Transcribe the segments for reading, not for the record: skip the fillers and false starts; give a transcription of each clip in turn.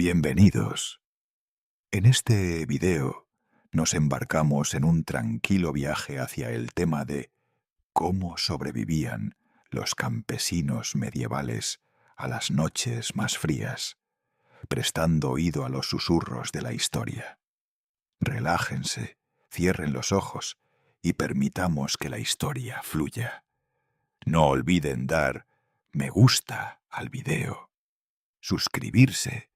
Bienvenidos. En este video nos embarcamos en un tranquilo viaje hacia el tema de cómo sobrevivían los campesinos medievales a las noches más frías, prestando oído a los susurros de la historia. Relájense, cierren los ojos y permitamos que la historia fluya. No olviden dar me gusta al video, suscribirse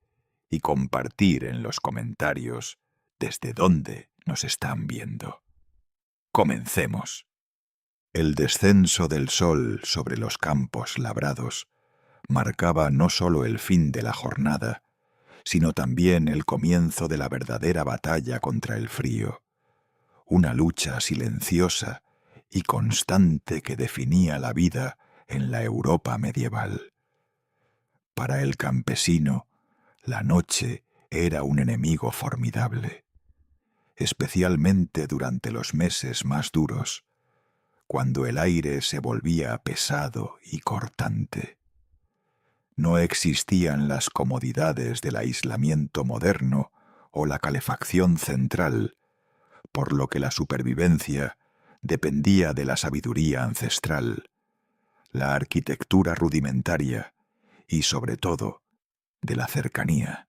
y compartir en los comentarios desde dónde nos están viendo. Comencemos. El descenso del sol sobre los campos labrados marcaba no solo el fin de la jornada, sino también el comienzo de la verdadera batalla contra el frío, una lucha silenciosa y constante que definía la vida en la Europa medieval. Para el campesino, la noche era un enemigo formidable, especialmente durante los meses más duros, cuando el aire se volvía pesado y cortante. No existían las comodidades del aislamiento moderno o la calefacción central, por lo que la supervivencia dependía de la sabiduría ancestral, la arquitectura rudimentaria y, sobre todo, de la cercanía.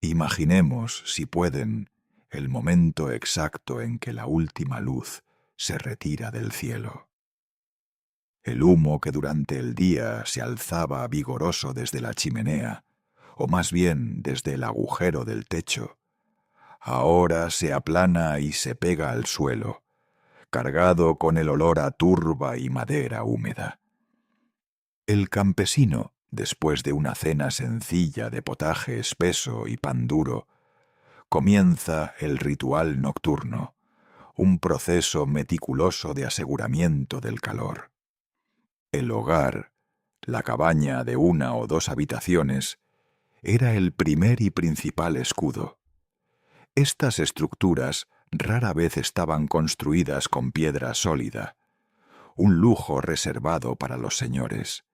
Imaginemos, si pueden, el momento exacto en que la última luz se retira del cielo. El humo que durante el día se alzaba vigoroso desde la chimenea, o más bien desde el agujero del techo, ahora se aplana y se pega al suelo, cargado con el olor a turba y madera húmeda. El campesino, después de una cena sencilla de potaje espeso y pan duro, comienza el ritual nocturno, un proceso meticuloso de aseguramiento del calor. El hogar, la cabaña de 1 o 2 habitaciones, era el primer y principal escudo. Estas estructuras rara vez estaban construidas con piedra sólida, un lujo reservado para los señores.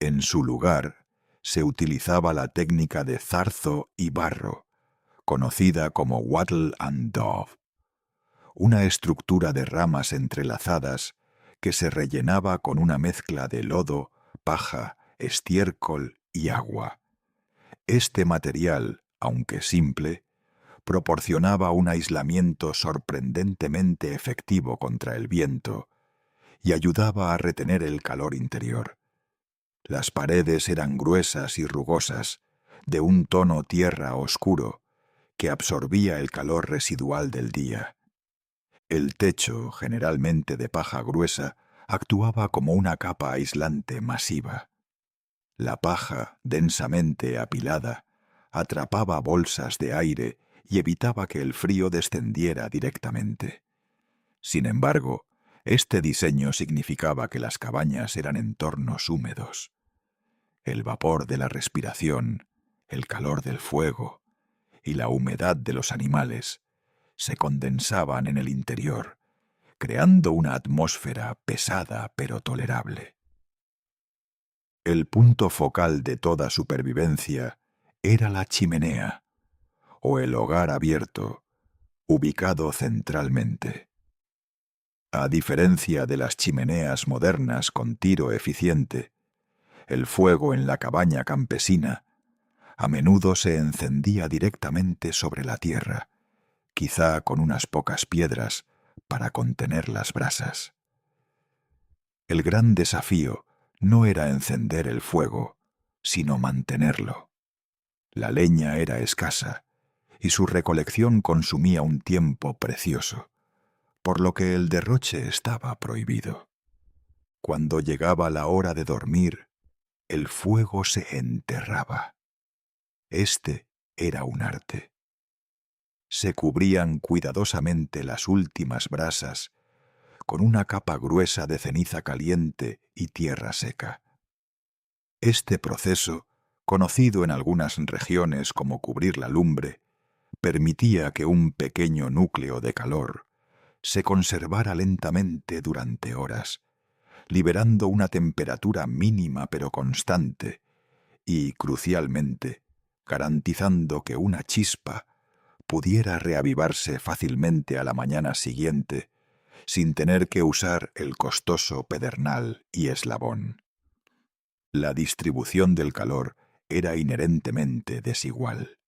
En su lugar se utilizaba la técnica de zarzo y barro, conocida como wattle and daub, una estructura de ramas entrelazadas que se rellenaba con una mezcla de lodo, paja, estiércol y agua. Este material, aunque simple, proporcionaba un aislamiento sorprendentemente efectivo contra el viento y ayudaba a retener el calor interior. Las paredes eran gruesas y rugosas, de un tono tierra oscuro, que absorbía el calor residual del día. El techo, generalmente de paja gruesa, actuaba como una capa aislante masiva. La paja, densamente apilada, atrapaba bolsas de aire y evitaba que el frío descendiera directamente. Sin embargo, este diseño significaba que las cabañas eran entornos húmedos. El vapor de la respiración, el calor del fuego y la humedad de los animales se condensaban en el interior, creando una atmósfera pesada pero tolerable. El punto focal de toda supervivencia era la chimenea, o el hogar abierto, ubicado centralmente. A diferencia de las chimeneas modernas con tiro eficiente, el fuego en la cabaña campesina a menudo se encendía directamente sobre la tierra, quizá con unas pocas piedras para contener las brasas. El gran desafío no era encender el fuego, sino mantenerlo. La leña era escasa y su recolección consumía un tiempo precioso, por lo que el derroche estaba prohibido. Cuando llegaba la hora de dormir, el fuego se enterraba. Este era un arte. Se cubrían cuidadosamente las últimas brasas con una capa gruesa de ceniza caliente y tierra seca. Este proceso, conocido en algunas regiones como cubrir la lumbre, permitía que un pequeño núcleo de calor se conservara lentamente durante horas, liberando una temperatura mínima pero constante y, crucialmente, garantizando que una chispa pudiera reavivarse fácilmente a la mañana siguiente sin tener que usar el costoso pedernal y eslabón. La distribución del calor era inherentemente desigual.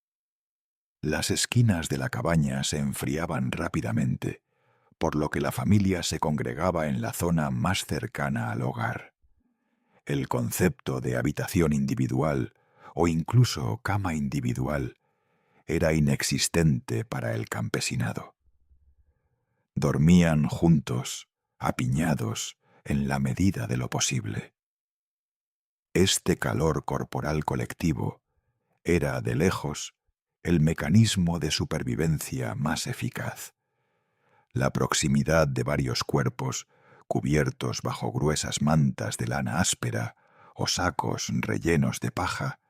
Las esquinas de la cabaña se enfriaban rápidamente, por lo que la familia se congregaba en la zona más cercana al hogar. El concepto de habitación individual o incluso cama individual era inexistente para el campesinado. Dormían juntos, apiñados, en la medida de lo posible. Este calor corporal colectivo era, de lejos, el mecanismo de supervivencia más eficaz. La proximidad de varios cuerpos, cubiertos bajo gruesas mantas de lana áspera o sacos rellenos de paja,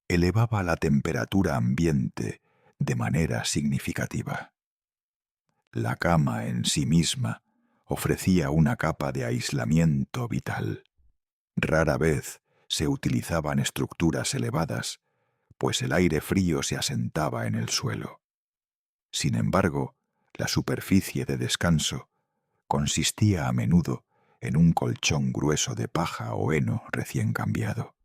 elevaba la temperatura ambiente de manera significativa. La cama en sí misma ofrecía una capa de aislamiento vital. Rara vez se utilizaban estructuras elevadas, pues el aire frío se asentaba en el suelo. Sin embargo, la superficie de descanso consistía a menudo en un colchón grueso de paja o heno recién cambiado.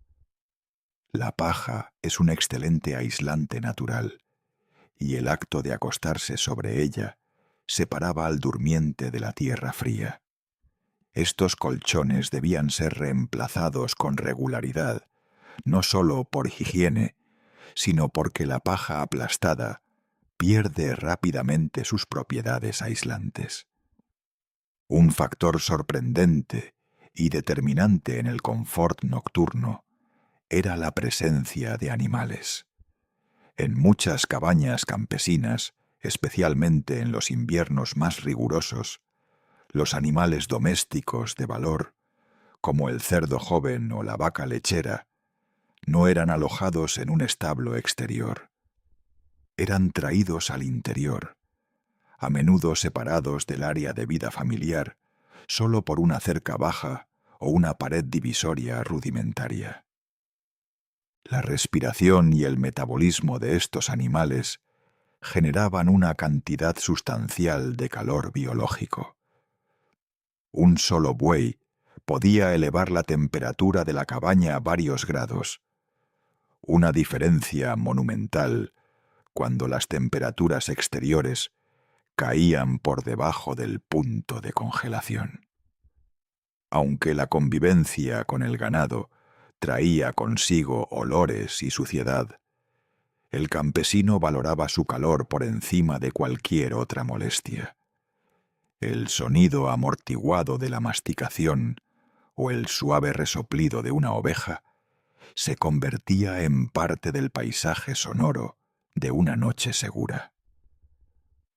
La paja es un excelente aislante natural, y el acto de acostarse sobre ella separaba al durmiente de la tierra fría. Estos colchones debían ser reemplazados con regularidad, no solo por higiene, sino porque la paja aplastada pierde rápidamente sus propiedades aislantes. Un factor sorprendente y determinante en el confort nocturno era la presencia de animales. En muchas cabañas campesinas, especialmente en los inviernos más rigurosos, los animales domésticos de valor, como el cerdo joven o la vaca lechera, no eran alojados en un establo exterior. Eran traídos al interior, a menudo separados del área de vida familiar, solo por una cerca baja o una pared divisoria rudimentaria. La respiración y el metabolismo de estos animales generaban una cantidad sustancial de calor biológico. Un solo buey podía elevar la temperatura de la cabaña a varios grados, una diferencia monumental cuando las temperaturas exteriores caían por debajo del punto de congelación. Aunque la convivencia con el ganado traía consigo olores y suciedad, el campesino valoraba su calor por encima de cualquier otra molestia. El sonido amortiguado de la masticación o el suave resoplido de una oveja se convertía en parte del paisaje sonoro de una noche segura.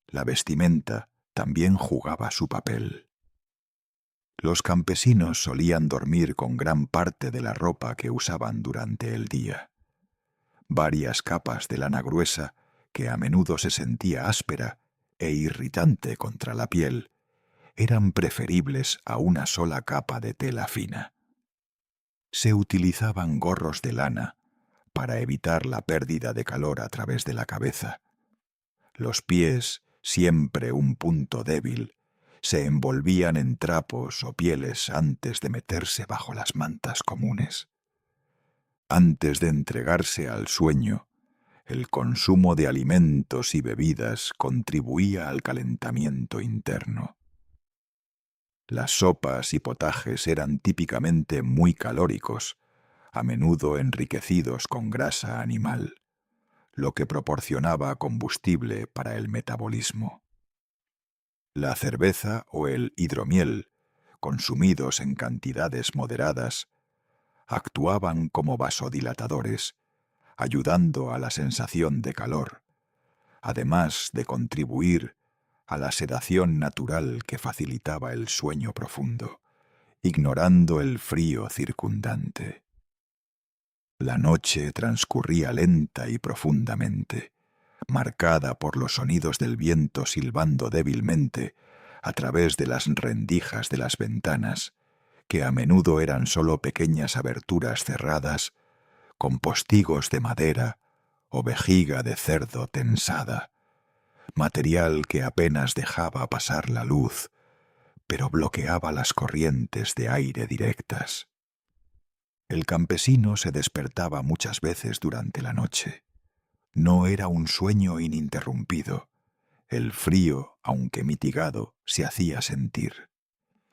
La vestimenta también jugaba su papel. Los campesinos solían dormir con gran parte de la ropa que usaban durante el día. Varias capas de lana gruesa, que a menudo se sentía áspera e irritante contra la piel, eran preferibles a una sola capa de tela fina. Se utilizaban gorros de lana para evitar la pérdida de calor a través de la cabeza. Los pies, siempre un punto débil, se envolvían en trapos o pieles antes de meterse bajo las mantas comunes. Antes de entregarse al sueño, el consumo de alimentos y bebidas contribuía al calentamiento interno. Las sopas y potajes eran típicamente muy calóricos, a menudo enriquecidos con grasa animal, lo que proporcionaba combustible para el metabolismo. La cerveza o el hidromiel, consumidos en cantidades moderadas, actuaban como vasodilatadores, ayudando a la sensación de calor, además de contribuir a la sedación natural que facilitaba el sueño profundo, ignorando el frío circundante. La noche transcurría lenta y profundamente, marcada por los sonidos del viento silbando débilmente a través de las rendijas de las ventanas, que a menudo eran solo pequeñas aberturas cerradas con postigos de madera o vejiga de cerdo tensada, material que apenas dejaba pasar la luz, pero bloqueaba las corrientes de aire directas. El campesino se despertaba muchas veces durante la noche. No era un sueño ininterrumpido. El frío, aunque mitigado, se hacía sentir.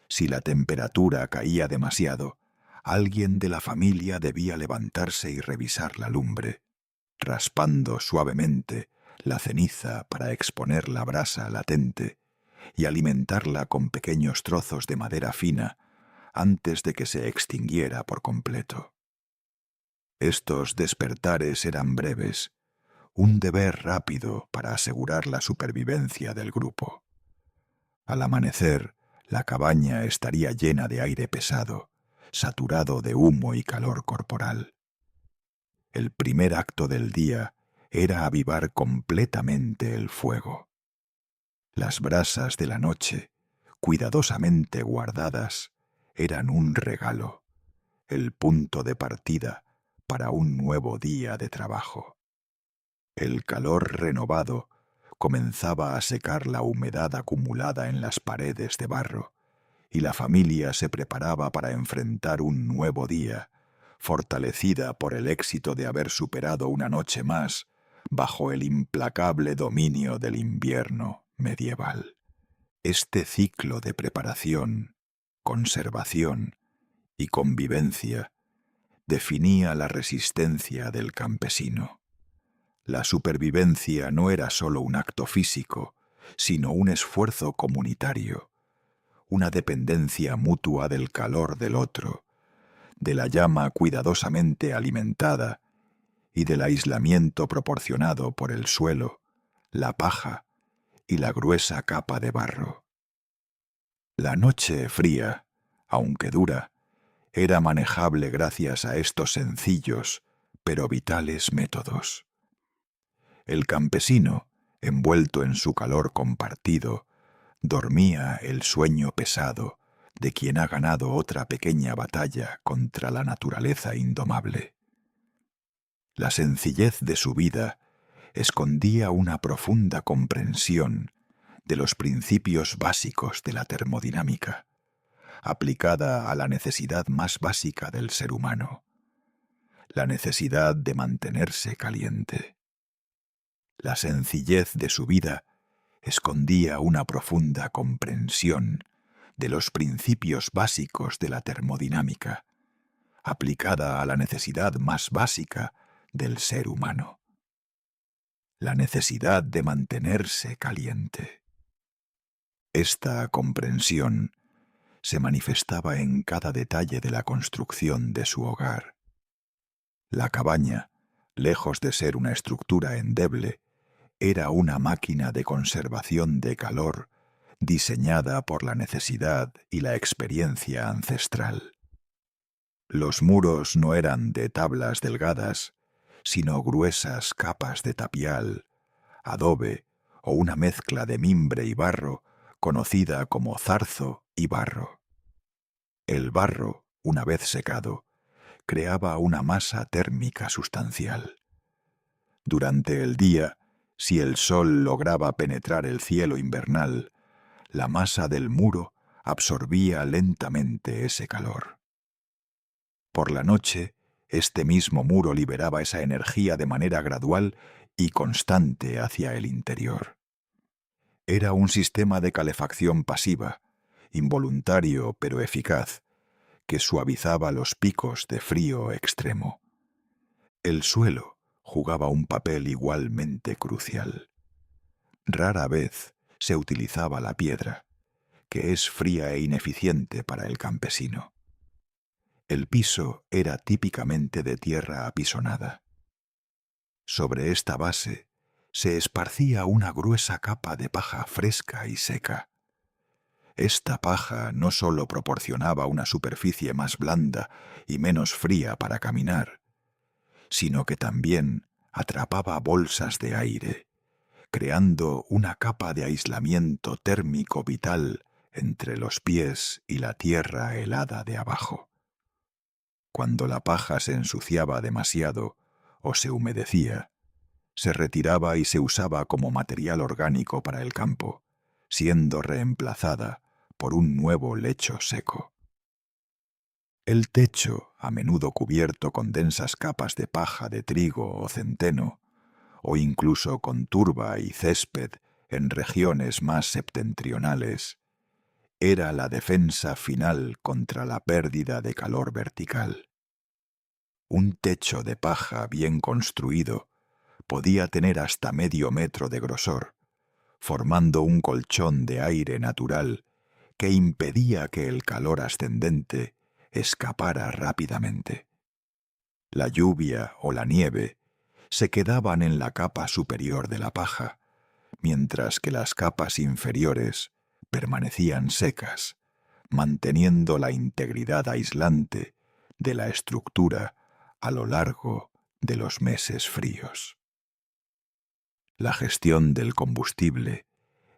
Si la temperatura caía demasiado, alguien de la familia debía levantarse y revisar la lumbre, raspando suavemente la ceniza para exponer la brasa latente y alimentarla con pequeños trozos de madera fina antes de que se extinguiera por completo. Estos despertares eran breves, un deber rápido para asegurar la supervivencia del grupo. Al amanecer, la cabaña estaría llena de aire pesado, saturado de humo y calor corporal. El primer acto del día era avivar completamente el fuego. Las brasas de la noche, cuidadosamente guardadas, eran un regalo, el punto de partida para un nuevo día de trabajo. El calor renovado comenzaba a secar la humedad acumulada en las paredes de barro, y la familia se preparaba para enfrentar un nuevo día, fortalecida por el éxito de haber superado una noche más bajo el implacable dominio del invierno medieval. Este ciclo de preparación, conservación y convivencia definía la resistencia del campesino. La supervivencia no era solo un acto físico, sino un esfuerzo comunitario, una dependencia mutua del calor del otro, de la llama cuidadosamente alimentada y del aislamiento proporcionado por el suelo, la paja y la gruesa capa de barro. La noche fría, aunque dura, era manejable gracias a estos sencillos pero vitales métodos. El campesino, envuelto en su calor compartido, dormía el sueño pesado de quien ha ganado otra pequeña batalla contra la naturaleza indomable. La sencillez de su vida escondía una profunda comprensión de los principios básicos de la termodinámica, aplicada a la necesidad más básica del ser humano, la necesidad de mantenerse caliente. La sencillez de su vida escondía una profunda comprensión de los principios básicos de la termodinámica, aplicada a la necesidad más básica del ser humano, la necesidad de mantenerse caliente. Esta comprensión se manifestaba en cada detalle de la construcción de su hogar. La cabaña, lejos de ser una estructura endeble, era una máquina de conservación de calor diseñada por la necesidad y la experiencia ancestral. Los muros no eran de tablas delgadas, sino gruesas capas de tapial, adobe o una mezcla de mimbre y barro conocida como zarzo y barro. El barro, una vez secado, creaba una masa térmica sustancial. Durante el día, si el sol lograba penetrar el cielo invernal, la masa del muro absorbía lentamente ese calor. Por la noche, este mismo muro liberaba esa energía de manera gradual y constante hacia el interior. Era un sistema de calefacción pasiva, involuntario pero eficaz, que suavizaba los picos de frío extremo. El suelo jugaba un papel igualmente crucial. Rara vez se utilizaba la piedra, que es fría e ineficiente para el campesino. El piso era típicamente de tierra apisonada. Sobre esta base se esparcía una gruesa capa de paja fresca y seca. Esta paja no solo proporcionaba una superficie más blanda y menos fría para caminar, sino que también atrapaba bolsas de aire, creando una capa de aislamiento térmico vital entre los pies y la tierra helada de abajo. Cuando la paja se ensuciaba demasiado o se humedecía, se retiraba y se usaba como material orgánico para el campo, siendo reemplazada por un nuevo lecho seco. El techo, a menudo cubierto con densas capas de paja de trigo o centeno, o incluso con turba y césped en regiones más septentrionales, era la defensa final contra la pérdida de calor vertical. Un techo de paja bien construido podía tener hasta medio metro de grosor, formando un colchón de aire natural que impedía que el calor ascendente escapara rápidamente. La lluvia o la nieve se quedaban en la capa superior de la paja, mientras que las capas inferiores permanecían secas, manteniendo la integridad aislante de la estructura a lo largo de los meses fríos. La gestión del combustible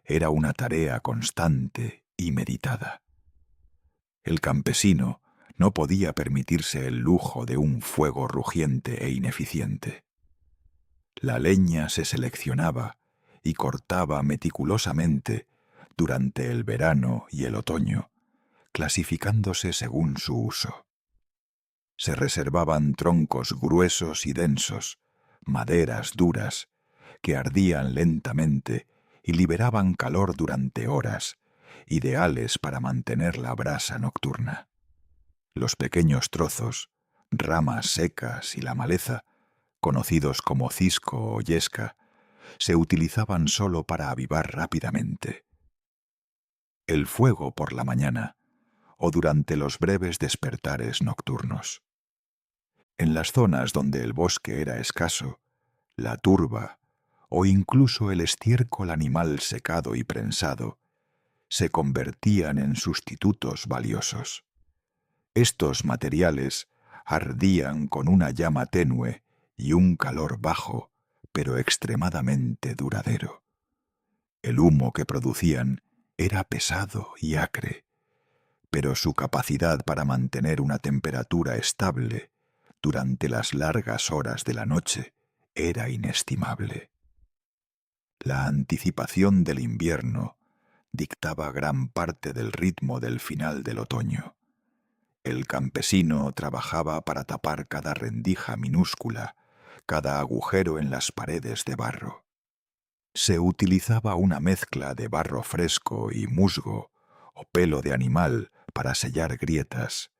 era una tarea constante y meditada. El campesino no podía permitirse el lujo de un fuego rugiente e ineficiente. La leña se seleccionaba y cortaba meticulosamente durante el verano y el otoño, clasificándose según su uso. Se reservaban troncos gruesos y densos, maderas duras, que ardían lentamente y liberaban calor durante horas, ideales para mantener la brasa nocturna. Los pequeños trozos, ramas secas y la maleza, conocidos como cisco o yesca, se utilizaban solo para avivar rápidamente. El fuego por la mañana o durante los breves despertares nocturnos. En las zonas donde el bosque era escaso, la turba o incluso el estiércol animal secado y prensado se convertían en sustitutos valiosos. Estos materiales ardían con una llama tenue y un calor bajo, pero extremadamente duradero. El humo que producían era pesado y acre, pero su capacidad para mantener una temperatura estable durante las largas horas de la noche era inestimable. La anticipación del invierno dictaba gran parte del ritmo del final del otoño. El campesino trabajaba para tapar cada rendija minúscula, cada agujero en las paredes de barro. Se utilizaba una mezcla de barro fresco y musgo o pelo de animal para sellar grietas,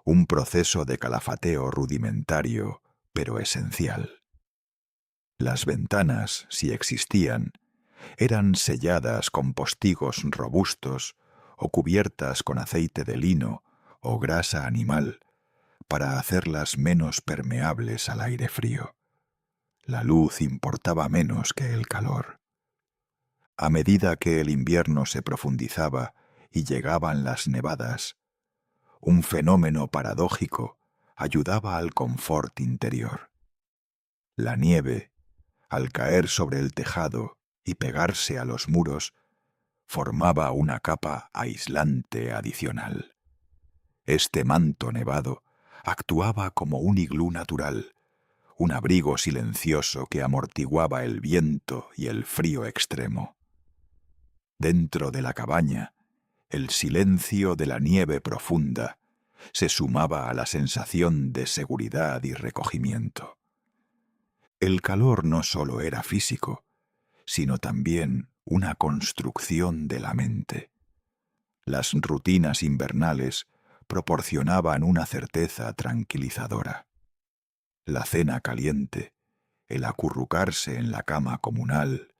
un proceso de calafateo rudimentario, pero esencial. Las ventanas, si existían, eran selladas con postigos robustos o cubiertas con aceite de lino o grasa animal para hacerlas menos permeables al aire frío. La luz importaba menos que el calor. A medida que el invierno se profundizaba y llegaban las nevadas, un fenómeno paradójico ayudaba al confort interior. La nieve, al caer sobre el tejado y pegarse a los muros, formaba una capa aislante adicional. Este manto nevado actuaba como un iglú natural, un abrigo silencioso que amortiguaba el viento y el frío extremo. Dentro de la cabaña, el silencio de la nieve profunda se sumaba a la sensación de seguridad y recogimiento. El calor no solo era físico, sino también una construcción de la mente. Las rutinas invernales proporcionaban una certeza tranquilizadora. La cena caliente, el acurrucarse en la cama comunal,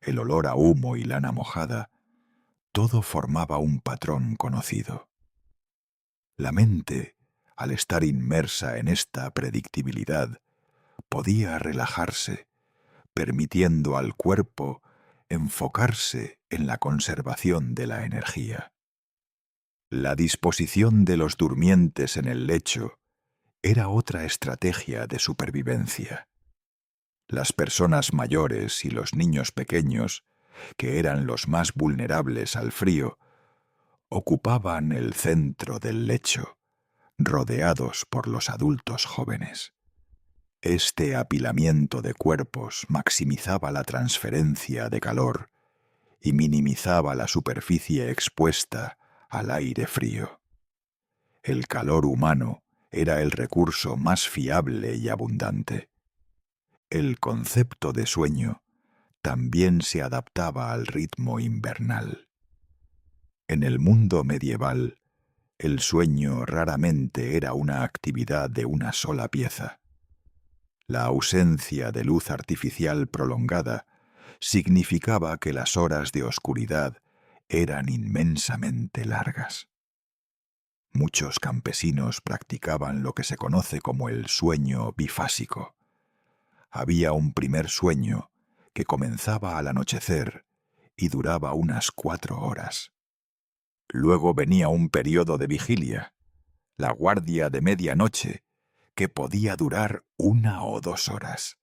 el olor a humo y lana mojada, todo formaba un patrón conocido. La mente, al estar inmersa en esta predictibilidad, podía relajarse, permitiendo al cuerpo enfocarse en la conservación de la energía. La disposición de los durmientes en el lecho era otra estrategia de supervivencia. Las personas mayores y los niños pequeños, que eran los más vulnerables al frío, ocupaban el centro del lecho, rodeados por los adultos jóvenes. Este apilamiento de cuerpos maximizaba la transferencia de calor y minimizaba la superficie expuesta al aire frío. El calor humano era el recurso más fiable y abundante. El concepto de sueño también se adaptaba al ritmo invernal. En el mundo medieval, el sueño raramente era una actividad de una sola pieza. La ausencia de luz artificial prolongada significaba que las horas de oscuridad eran inmensamente largas. Muchos campesinos practicaban lo que se conoce como el sueño bifásico. Había un primer sueño que comenzaba al anochecer y duraba unas 4 horas. Luego venía un periodo de vigilia, la guardia de medianoche, que podía durar 1 o 2 horas.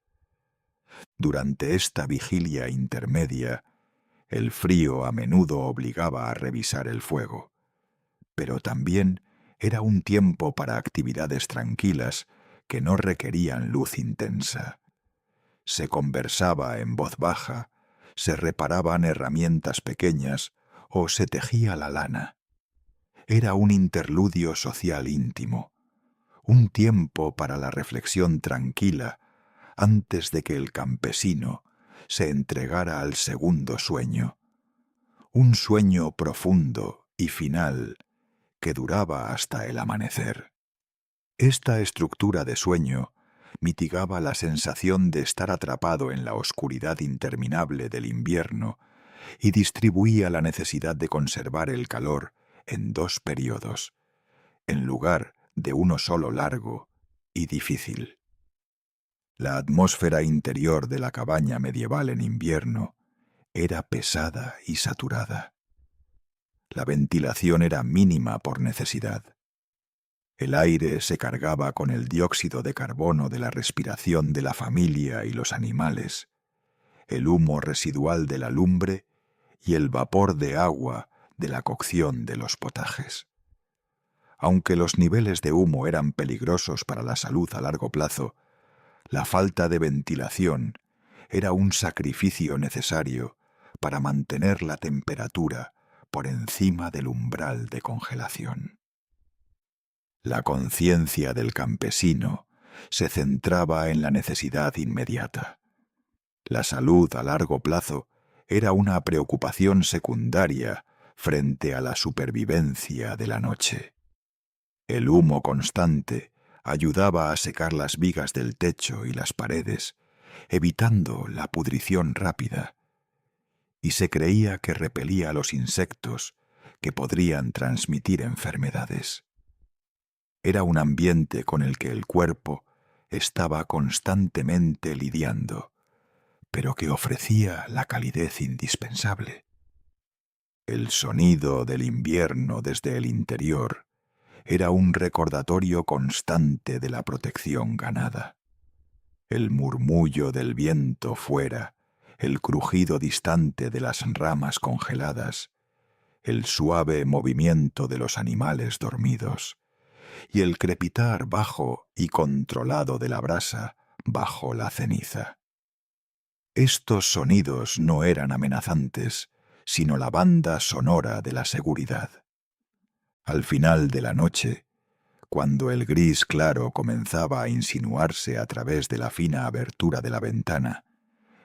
Durante esta vigilia intermedia, el frío a menudo obligaba a revisar el fuego, pero también era un tiempo para actividades tranquilas que no requerían luz intensa. Se conversaba en voz baja, se reparaban herramientas pequeñas o se tejía la lana. Era un interludio social íntimo, un tiempo para la reflexión tranquila antes de que el campesino se entregara al segundo sueño, un sueño profundo y final que duraba hasta el amanecer. Esta estructura de sueño mitigaba la sensación de estar atrapado en la oscuridad interminable del invierno y distribuía la necesidad de conservar el calor en 2 periodos, en lugar de uno solo largo y difícil. La atmósfera interior de la cabaña medieval en invierno era pesada y saturada. La ventilación era mínima por necesidad. El aire se cargaba con el dióxido de carbono de la respiración de la familia y los animales, el humo residual de la lumbre y el vapor de agua de la cocción de los potajes. Aunque los niveles de humo eran peligrosos para la salud a largo plazo, la falta de ventilación era un sacrificio necesario para mantener la temperatura por encima del umbral de congelación. La conciencia del campesino se centraba en la necesidad inmediata. La salud a largo plazo era una preocupación secundaria frente a la supervivencia de la noche. El humo constante ayudaba a secar las vigas del techo y las paredes, evitando la pudrición rápida, y se creía que repelía a los insectos que podrían transmitir enfermedades. Era un ambiente con el que el cuerpo estaba constantemente lidiando, pero que ofrecía la calidez indispensable. El sonido del invierno desde el interior era un recordatorio constante de la protección ganada. El murmullo del viento fuera, el crujido distante de las ramas congeladas, el suave movimiento de los animales dormidos y el crepitar bajo y controlado de la brasa bajo la ceniza. Estos sonidos no eran amenazantes, sino la banda sonora de la seguridad. Al final de la noche, cuando el gris claro comenzaba a insinuarse a través de la fina abertura de la ventana,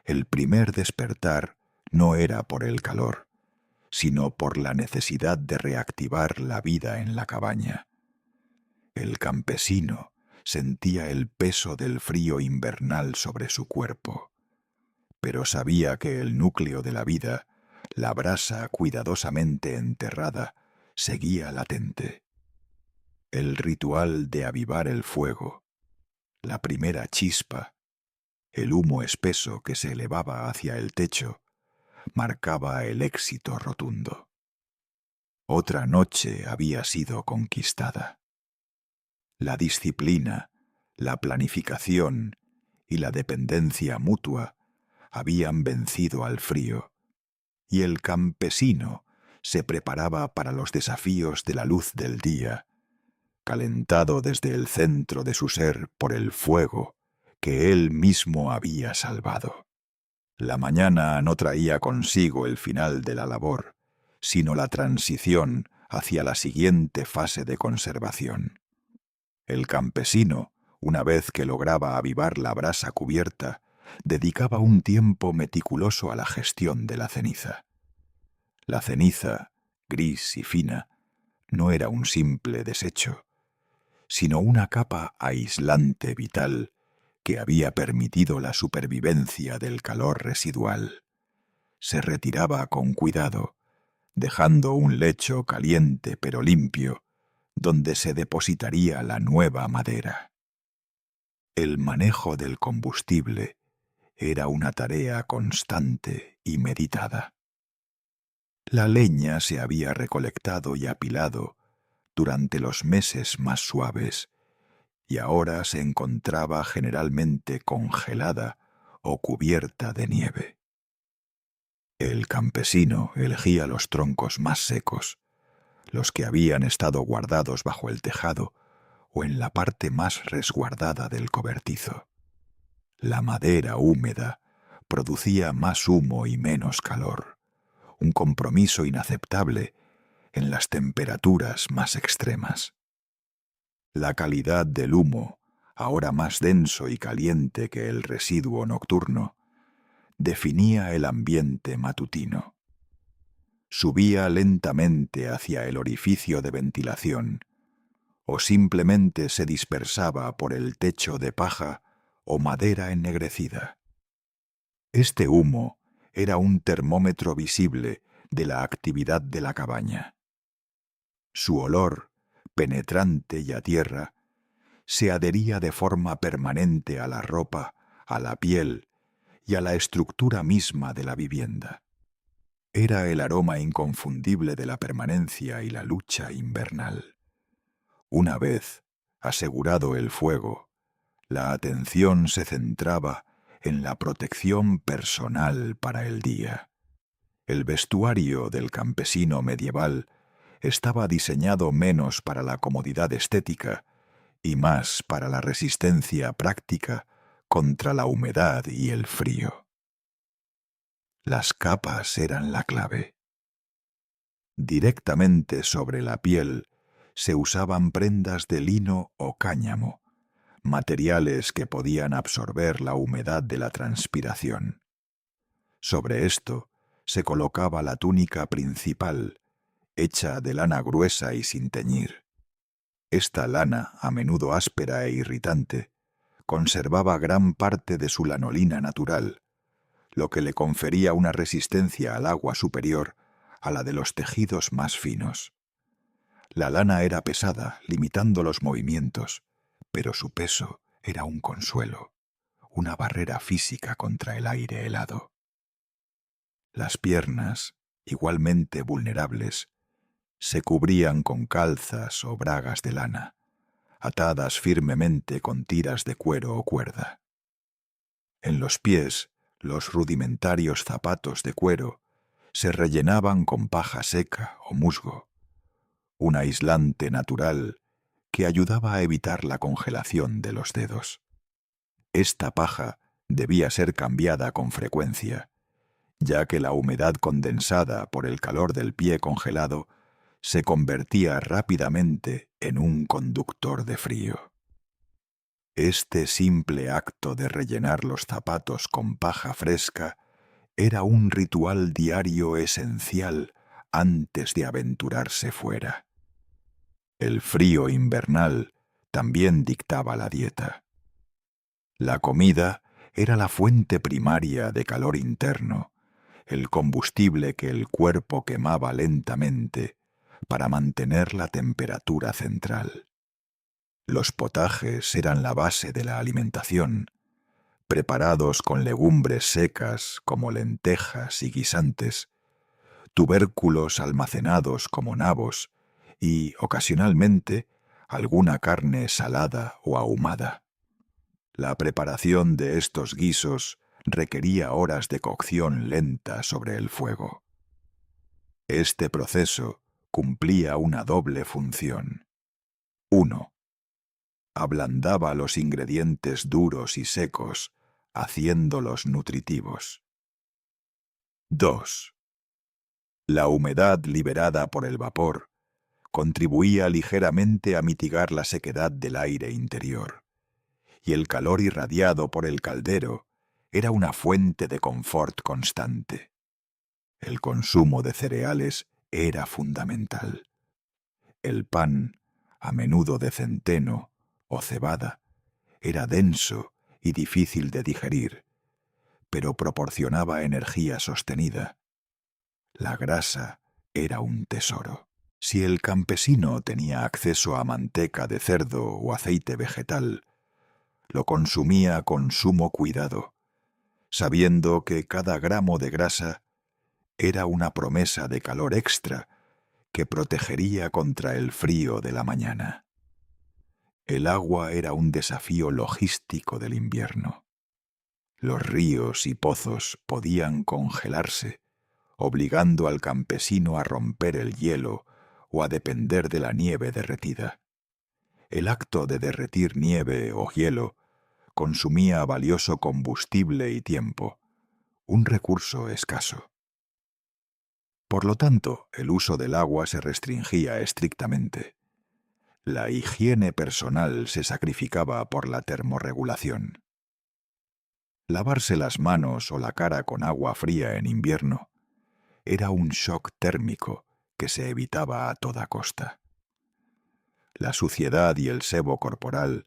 el primer despertar no era por el calor, sino por la necesidad de reactivar la vida en la cabaña. El campesino sentía el peso del frío invernal sobre su cuerpo, pero sabía que el núcleo de la vida, la brasa cuidadosamente enterrada, seguía latente. El ritual de avivar el fuego, la primera chispa, el humo espeso que se elevaba hacia el techo, marcaba el éxito rotundo. Otra noche había sido conquistada. La disciplina, la planificación y la dependencia mutua habían vencido al frío, y el campesino se preparaba para los desafíos de la luz del día, calentado desde el centro de su ser por el fuego que él mismo había salvado. La mañana no traía consigo el final de la labor, sino la transición hacia la siguiente fase de conservación. El campesino, una vez que lograba avivar la brasa cubierta, dedicaba un tiempo meticuloso a la gestión de la ceniza. La ceniza, gris y fina, no era un simple desecho, sino una capa aislante vital que había permitido la supervivencia del calor residual. Se retiraba con cuidado, dejando un lecho caliente pero limpio, donde se depositaría la nueva madera. El manejo del combustible era una tarea constante y meditada. La leña se había recolectado y apilado durante los meses más suaves, y ahora se encontraba generalmente congelada o cubierta de nieve. El campesino elegía los troncos más secos, los que habían estado guardados bajo el tejado o en la parte más resguardada del cobertizo. La madera húmeda producía más humo y menos calor, un compromiso inaceptable en las temperaturas más extremas. La calidad del humo, ahora más denso y caliente que el residuo nocturno, definía el ambiente matutino. Subía lentamente hacia el orificio de ventilación, o simplemente se dispersaba por el techo de paja o madera ennegrecida. Este humo era un termómetro visible de la actividad de la cabaña. Su olor, penetrante y a tierra, se adhería de forma permanente a la ropa, a la piel y a la estructura misma de la vivienda. Era el aroma inconfundible de la permanencia y la lucha invernal. Una vez asegurado el fuego, la atención se centraba en la protección personal para el día. El vestuario del campesino medieval estaba diseñado menos para la comodidad estética y más para la resistencia práctica contra la humedad y el frío. Las capas eran la clave. Directamente sobre la piel se usaban prendas de lino o cáñamo, materiales que podían absorber la humedad de la transpiración. Sobre esto se colocaba la túnica principal, hecha de lana gruesa y sin teñir. Esta lana, a menudo áspera e irritante, conservaba gran parte de su lanolina natural, lo que le confería una resistencia al agua superior a la de los tejidos más finos. La lana era pesada, limitando los movimientos, pero su peso era un consuelo, una barrera física contra el aire helado. Las piernas, igualmente vulnerables, se cubrían con calzas o bragas de lana, atadas firmemente con tiras de cuero o cuerda. En los pies, los rudimentarios zapatos de cuero se rellenaban con paja seca o musgo, un aislante natural que ayudaba a evitar la congelación de los dedos. Esta paja debía ser cambiada con frecuencia, ya que la humedad condensada por el calor del pie congelado se convertía rápidamente en un conductor de frío. Este simple acto de rellenar los zapatos con paja fresca era un ritual diario esencial antes de aventurarse fuera. El frío invernal también dictaba la dieta. La comida era la fuente primaria de calor interno, el combustible que el cuerpo quemaba lentamente para mantener la temperatura central. Los potajes eran la base de la alimentación, preparados con legumbres secas como lentejas y guisantes, tubérculos almacenados como nabos y, ocasionalmente, alguna carne salada o ahumada. La preparación de estos guisos requería horas de cocción lenta sobre el fuego. Este proceso cumplía una doble función. 1. ablandaba los ingredientes duros y secos, haciéndolos nutritivos. 2. La humedad liberada por el vapor contribuía ligeramente a mitigar la sequedad del aire interior, y el calor irradiado por el caldero era una fuente de confort constante. El consumo de cereales era fundamental. El pan, a menudo de centeno o cebada, era denso y difícil de digerir, pero proporcionaba energía sostenida. La grasa era un tesoro. Si el campesino tenía acceso a manteca de cerdo o aceite vegetal, lo consumía con sumo cuidado, sabiendo que cada gramo de grasa era una promesa de calor extra que protegería contra el frío de la mañana. El agua era un desafío logístico del invierno. Los ríos y pozos podían congelarse, obligando al campesino a romper el hielo o a depender de la nieve derretida. El acto de derretir nieve o hielo consumía valioso combustible y tiempo, un recurso escaso. Por lo tanto, el uso del agua se restringía estrictamente. La higiene personal se sacrificaba por la termorregulación. Lavarse las manos o la cara con agua fría en invierno era un shock térmico que se evitaba a toda costa. La suciedad y el sebo corporal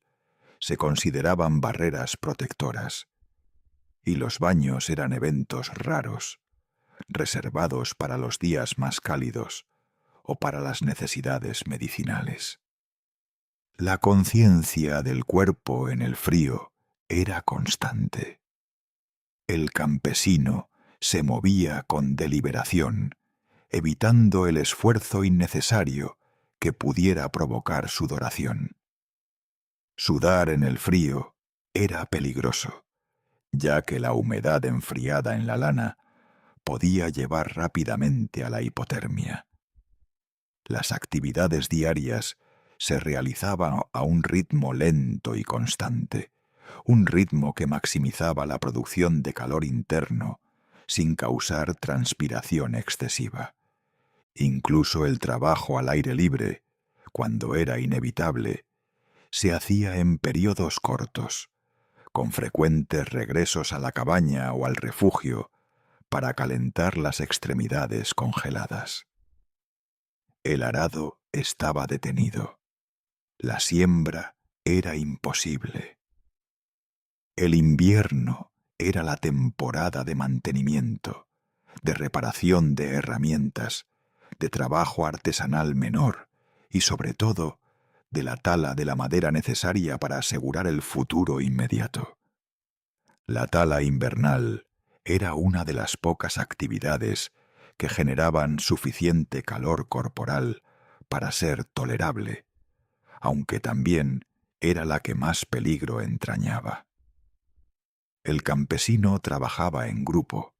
se consideraban barreras protectoras, y los baños eran eventos raros, reservados para los días más cálidos o para las necesidades medicinales. La conciencia del cuerpo en el frío era constante. El campesino se movía con deliberación, evitando el esfuerzo innecesario que pudiera provocar sudoración. Sudar en el frío era peligroso, ya que la humedad enfriada en la lana podía llevar rápidamente a la hipotermia. Las actividades diarias se realizaban a un ritmo lento y constante, un ritmo que maximizaba la producción de calor interno sin causar transpiración excesiva. Incluso el trabajo al aire libre, cuando era inevitable, se hacía en periodos cortos, con frecuentes regresos a la cabaña o al refugio para calentar las extremidades congeladas. El arado estaba detenido. La siembra era imposible. El invierno era la temporada de mantenimiento, de reparación de herramientas, de trabajo artesanal menor y, sobre todo, de la tala de la madera necesaria para asegurar el futuro inmediato. La tala invernal era una de las pocas actividades que generaban suficiente calor corporal para ser tolerable, aunque también era la que más peligro entrañaba. El campesino trabajaba en grupo,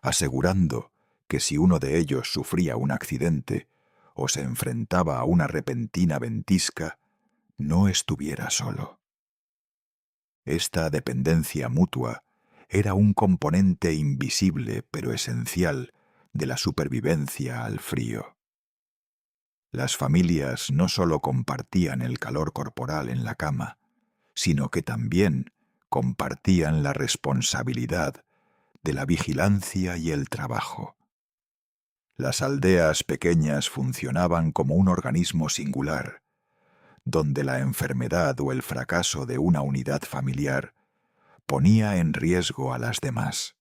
asegurando que si uno de ellos sufría un accidente o se enfrentaba a una repentina ventisca, no estuviera solo. Esta dependencia mutua era un componente invisible pero esencial de la supervivencia al frío. Las familias no solo compartían el calor corporal en la cama, sino que también compartían la responsabilidad de la vigilancia y el trabajo. Las aldeas pequeñas funcionaban como un organismo singular, donde la enfermedad o el fracaso de una unidad familiar ponía en riesgo a las demás.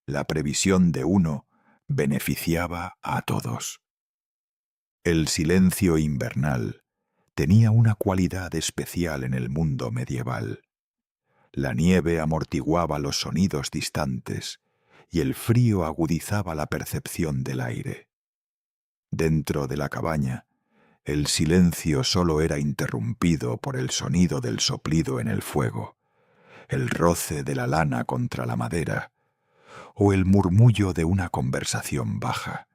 La previsión de uno beneficiaba a todos. El silencio invernal tenía una cualidad especial en el mundo medieval. La nieve amortiguaba los sonidos distantes y el frío agudizaba la percepción del aire. Dentro de la cabaña, el silencio solo era interrumpido por el sonido del soplido en el fuego, el roce de la lana contra la madera o el murmullo de una conversación baja.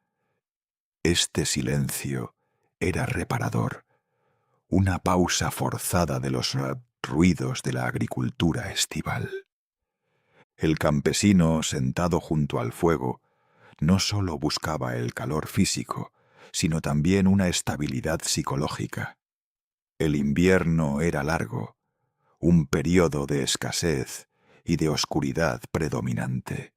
Este silencio era reparador, una pausa forzada de los ruidos de la agricultura estival. El campesino, sentado junto al fuego, no solo buscaba el calor físico, sino también una estabilidad psicológica. El invierno era largo, un período de escasez y de oscuridad predominante.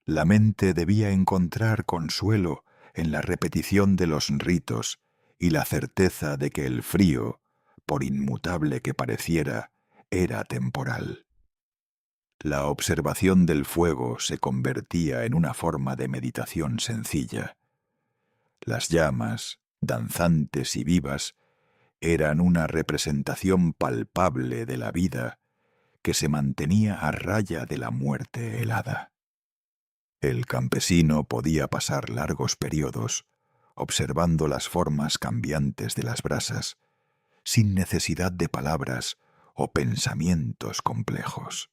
La mente debía encontrar consuelo en la repetición de los ritos y la certeza de que el frío, por inmutable que pareciera, era temporal. La observación del fuego se convertía en una forma de meditación sencilla. Las llamas, danzantes y vivas, eran una representación palpable de la vida que se mantenía a raya de la muerte helada. El campesino podía pasar largos periodos observando las formas cambiantes de las brasas, sin necesidad de palabras o pensamientos complejos.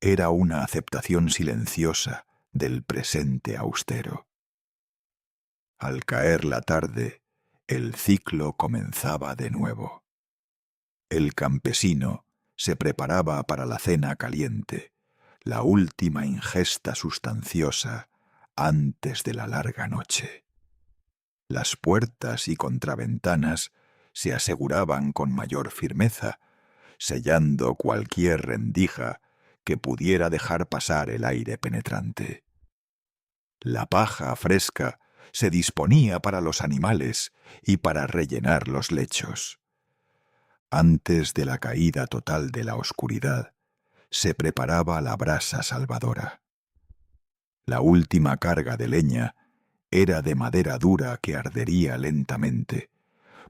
Era una aceptación silenciosa del presente austero. Al caer la tarde, el ciclo comenzaba de nuevo. El campesino se preparaba para la cena caliente, la última ingesta sustanciosa antes de la larga noche. Las puertas y contraventanas se aseguraban con mayor firmeza, sellando cualquier rendija que pudiera dejar pasar el aire penetrante. La paja fresca se disponía para los animales y para rellenar los lechos. Antes de la caída total de la oscuridad, se preparaba la brasa salvadora. La última carga de leña era de madera dura que ardería lentamente,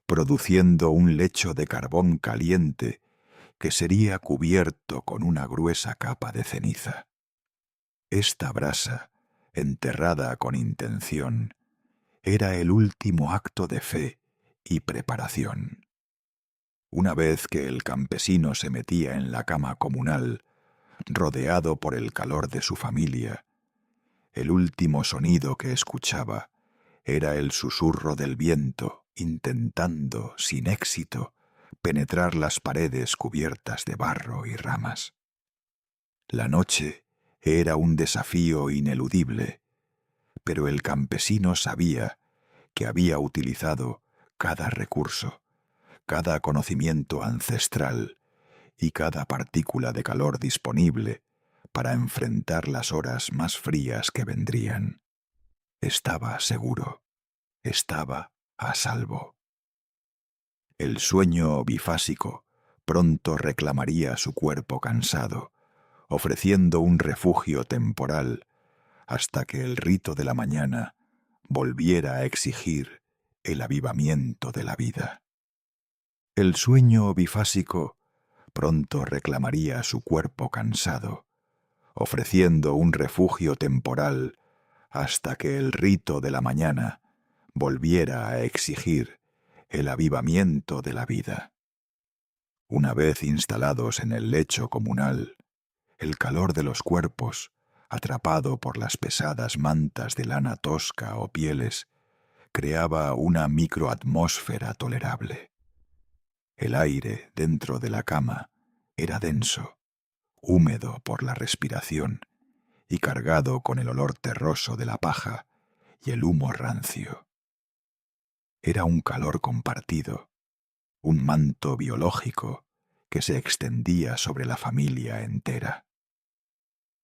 produciendo un lecho de carbón caliente que sería cubierto con una gruesa capa de ceniza. Esta brasa, enterrada con intención, era el último acto de fe y preparación. Una vez que el campesino se metía en la cama comunal, rodeado por el calor de su familia, el último sonido que escuchaba era el susurro del viento intentando, sin éxito, penetrar las paredes cubiertas de barro y ramas. La noche era un desafío ineludible, pero el campesino sabía que había utilizado cada recurso, cada conocimiento ancestral y cada partícula de calor disponible para enfrentar las horas más frías que vendrían. Estaba seguro, estaba a salvo. El sueño bifásico pronto reclamaría su cuerpo cansado, ofreciendo un refugio temporal hasta que el rito de la mañana volviera a exigir el avivamiento de la vida. El sueño bifásico pronto reclamaría su cuerpo cansado, ofreciendo un refugio temporal hasta que el rito de la mañana volviera a exigir el avivamiento de la vida. Una vez instalados en el lecho comunal, el calor de los cuerpos, atrapado por las pesadas mantas de lana tosca o pieles, creaba una microatmósfera tolerable. El aire dentro de la cama era denso, húmedo por la respiración y cargado con el olor terroso de la paja y el humo rancio. Era un calor compartido, un manto biológico que se extendía sobre la familia entera.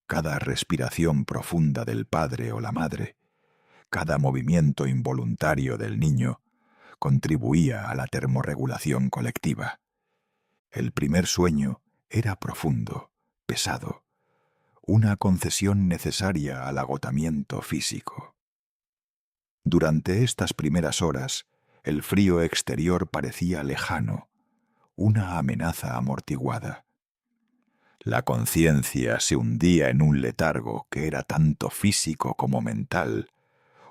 Cada respiración profunda del padre o la madre, cada movimiento involuntario del niño, contribuía a la termorregulación colectiva. El primer sueño era profundo, pesado, una concesión necesaria al agotamiento físico. Durante estas primeras horas, el frío exterior parecía lejano, una amenaza amortiguada. La conciencia se hundía en un letargo que era tanto físico como mental,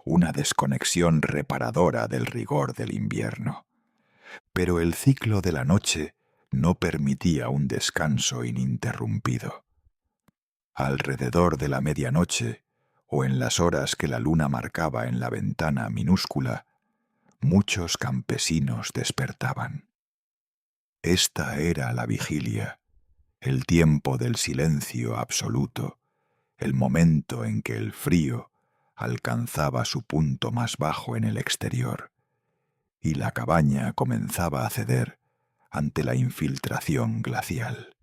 una desconexión reparadora del rigor del invierno. Pero el ciclo de la noche no permitía un descanso ininterrumpido. Alrededor de la medianoche, o en las horas que la luna marcaba en la ventana minúscula, muchos campesinos despertaban. Esta era la vigilia, el tiempo del silencio absoluto, el momento en que el frío alcanzaba su punto más bajo en el exterior y la cabaña comenzaba a ceder ante la infiltración glacial.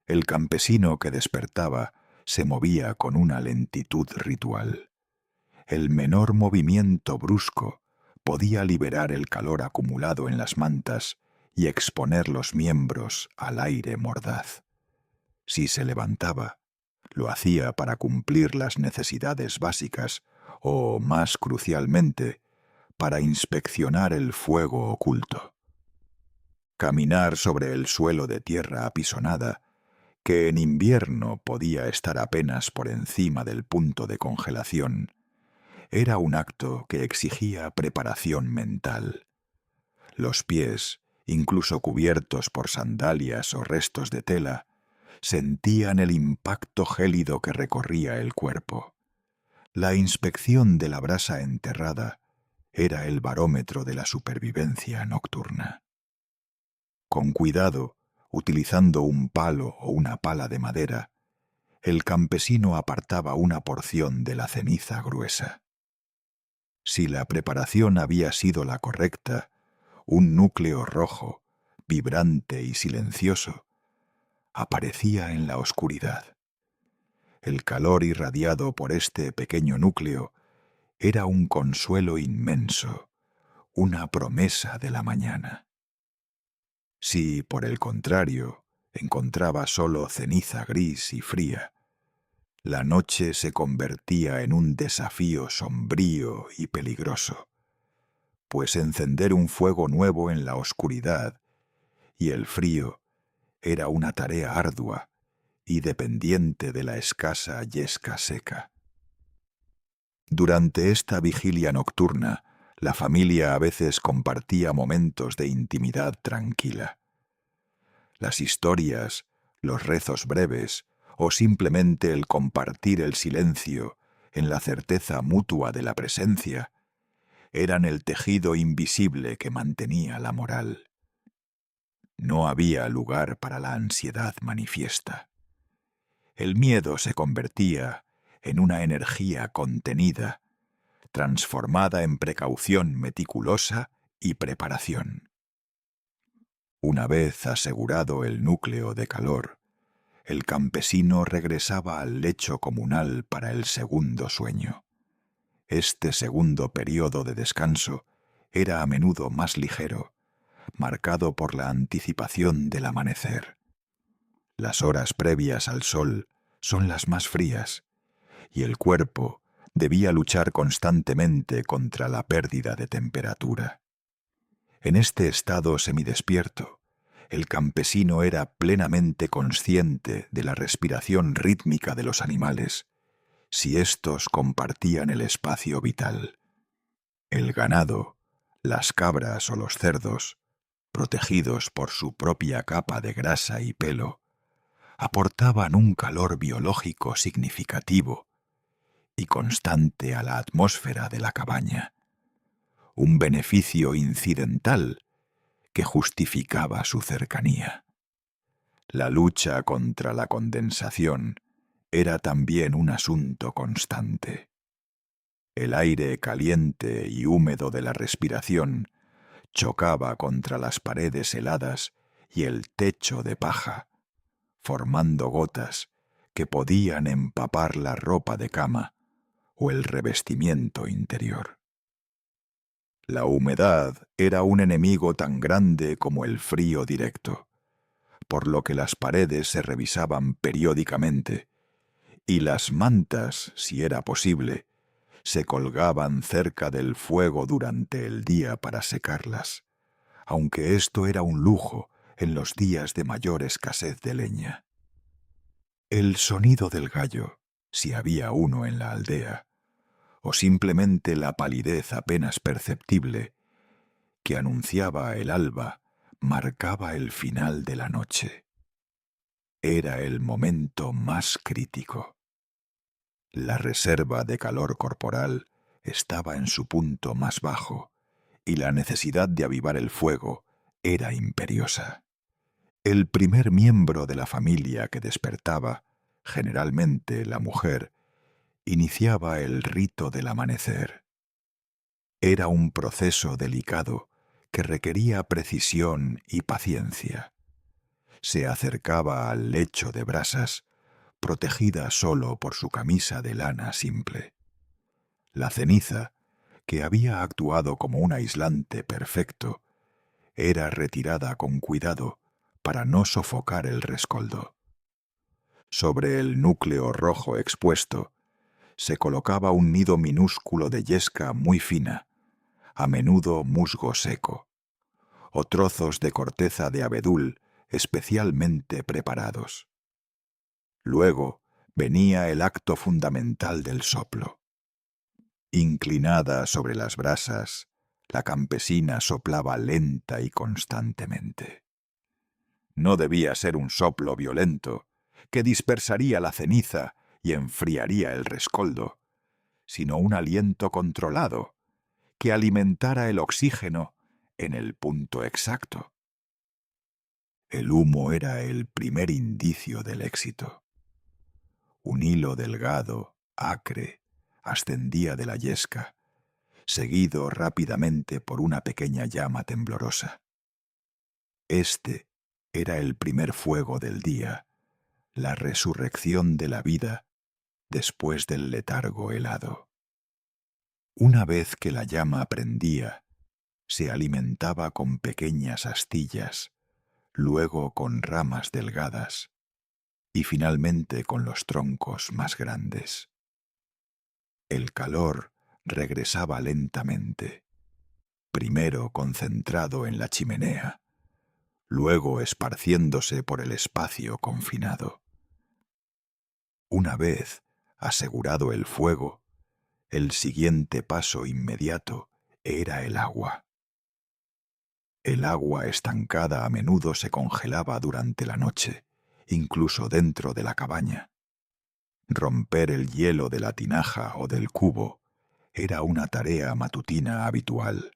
El campesino que despertaba se movía con una lentitud ritual. El menor movimiento brusco podía liberar el calor acumulado en las mantas y exponer los miembros al aire mordaz. Si se levantaba, lo hacía para cumplir las necesidades básicas o, más crucialmente, para inspeccionar el fuego oculto. Caminar sobre el suelo de tierra apisonada, que en invierno podía estar apenas por encima del punto de congelación, era un acto que exigía preparación mental. Los pies, incluso cubiertos por sandalias o restos de tela, sentían el impacto gélido que recorría el cuerpo. La inspección de la brasa enterrada era el barómetro de la supervivencia nocturna. Con cuidado, utilizando un palo o una pala de madera, el campesino apartaba una porción de la ceniza gruesa. Si la preparación había sido la correcta, un núcleo rojo, vibrante y silencioso, aparecía en la oscuridad. El calor irradiado por este pequeño núcleo era un consuelo inmenso, una promesa de la mañana. Si, por el contrario, encontraba solo ceniza gris y fría, la noche se convertía en un desafío sombrío y peligroso, pues encender un fuego nuevo en la oscuridad y el frío era una tarea ardua y dependiente de la escasa yesca seca. Durante esta vigilia nocturna, la familia a veces compartía momentos de intimidad tranquila. Las historias, los rezos breves o simplemente el compartir el silencio en la certeza mutua de la presencia eran el tejido invisible que mantenía la moral. No había lugar para la ansiedad manifiesta. El miedo se convertía en una energía contenida, transformada en precaución meticulosa y preparación. Una vez asegurado el núcleo de calor, el campesino regresaba al lecho comunal para el segundo sueño. Este segundo periodo de descanso era a menudo más ligero, marcado por la anticipación del amanecer. Las horas previas al sol son las más frías, y el cuerpo debía luchar constantemente contra la pérdida de temperatura. En este estado semidespierto, el campesino era plenamente consciente de la respiración rítmica de los animales, si éstos compartían el espacio vital. El ganado, las cabras o los cerdos, protegidos por su propia capa de grasa y pelo, aportaban un calor biológico significativo y constante a la atmósfera de la cabaña, un beneficio incidental que justificaba su cercanía. La lucha contra la condensación era también un asunto constante. El aire caliente y húmedo de la respiración chocaba contra las paredes heladas y el techo de paja, formando gotas que podían empapar la ropa de cama o el revestimiento interior. La humedad era un enemigo tan grande como el frío directo, por lo que las paredes se revisaban periódicamente y las mantas, si era posible, se colgaban cerca del fuego durante el día para secarlas, aunque esto era un lujo en los días de mayor escasez de leña. El sonido del gallo, si había uno en la aldea, o simplemente la palidez apenas perceptible que anunciaba el alba, marcaba el final de la noche. Era el momento más crítico. La reserva de calor corporal estaba en su punto más bajo y la necesidad de avivar el fuego era imperiosa. El primer miembro de la familia que despertaba, generalmente la mujer, iniciaba el rito del amanecer. Era un proceso delicado que requería precisión y paciencia. Se acercaba al lecho de brasas, protegida solo por su camisa de lana simple. La ceniza, que había actuado como un aislante perfecto, era retirada con cuidado para no sofocar el rescoldo. Sobre el núcleo rojo expuesto se colocaba un nido minúsculo de yesca muy fina, a menudo musgo seco, o trozos de corteza de abedul especialmente preparados. Luego venía el acto fundamental del soplo. Inclinada sobre las brasas, la campesina soplaba lenta y constantemente. No debía ser un soplo violento, que dispersaría la ceniza y enfriaría el rescoldo, sino un aliento controlado, que alimentara el oxígeno en el punto exacto. El humo era el primer indicio del éxito. Un hilo delgado, acre, ascendía de la yesca, seguido rápidamente por una pequeña llama temblorosa. Este era el primer fuego del día, la resurrección de la vida después del letargo helado. Una vez que la llama prendía, se alimentaba con pequeñas astillas, luego con ramas delgadas y finalmente con los troncos más grandes. El calor regresaba lentamente, primero concentrado en la chimenea, luego esparciéndose por el espacio confinado. Una vez asegurado el fuego, el siguiente paso inmediato era el agua. El agua estancada a menudo se congelaba durante la noche, incluso dentro de la cabaña. Romper el hielo de la tinaja o del cubo era una tarea matutina habitual.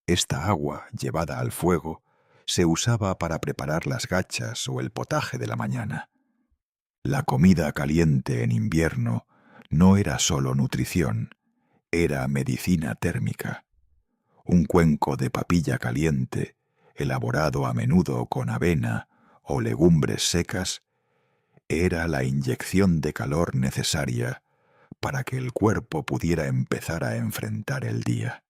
Esta agua, llevada al fuego, se usaba para preparar las gachas o el potaje de la mañana. La comida caliente en invierno no era solo nutrición, era medicina térmica. Un cuenco de papilla caliente, elaborado a menudo con avena o legumbres secas, era la inyección de calor necesaria para que el cuerpo pudiera empezar a enfrentar el día.